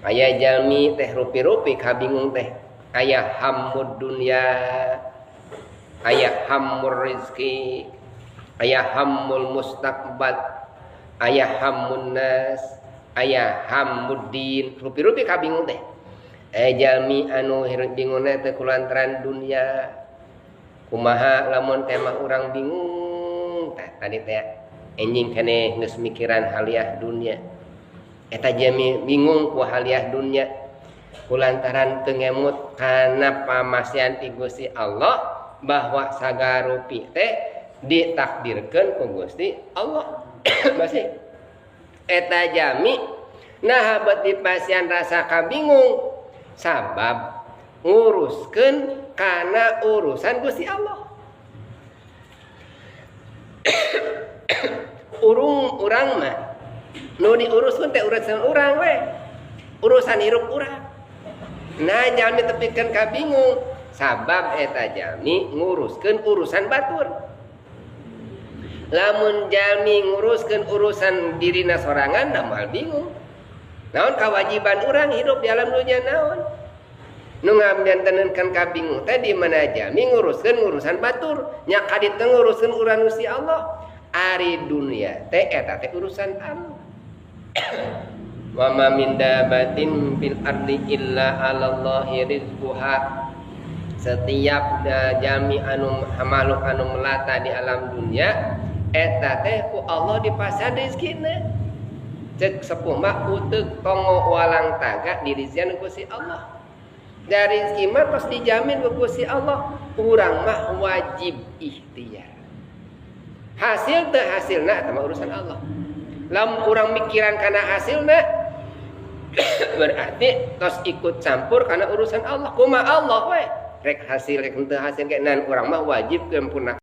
aya jalmi teh rupi-rupi kabingung teh aya hammud dunya, aya hammur rizki, aya hammul mustaqbal, aya hammun nas, aya hammuddin, rupi-rupi kabingung teh. Jalmi anu hirup bingungna teh kulantaran dunya. Kumaha lamun teh mah urang bingung tadi teh enjing keneh geus mikiran haliah dunya. Eta jalmi bingung ku haliah dunya kulantaran teu ngemut kana pamasean ti Gusti Allah bahwa sagarupi teh ditakdirkeun ku Gusti Allah. Masih eta jalmi nah beuti pasian rasa kabingung sabab nguruskeun kana urusan Gusti Allah. Urang mah nu diuruskeun teh urusan urang we, urusan hirup urang. Nah jalmi tepikeun kabingung sabab eta jalmi nguruskeun urusan batur. Lamun jalmi nguruskeun urusan dirina sorangan da moal bingung. Naon kewajiban urang hidup di alam dunya naon? Nu ngabdanteunkeun kabingung teh di mana jalmi nguruskeun urusan batur, nya kaditu nguruskeun urusan Gusti Allah. Ari dunia teh eta teh urusan Allah. Wa ma min dabatin fil ardi illa 'alallahi rizquha. Setiap jalmi anu makhluk anu melata di alam dunia eta teh ku Allah dipasan rezekina. Cek sepuh mah uteug tongo walang taga dirisian ku si Allah. Dari rezeki mah tos dijamin ku Gusti Allah, urang mah wajib ikhtiar. Hasil teu hasilna eta mah urusan Allah. Lamun urang mikiran kana hasilna berarti tos ikut campur kana urusan Allah. Kumaha Allah we rek hasil rek henteu hasil ge nan urang mah wajib kempurna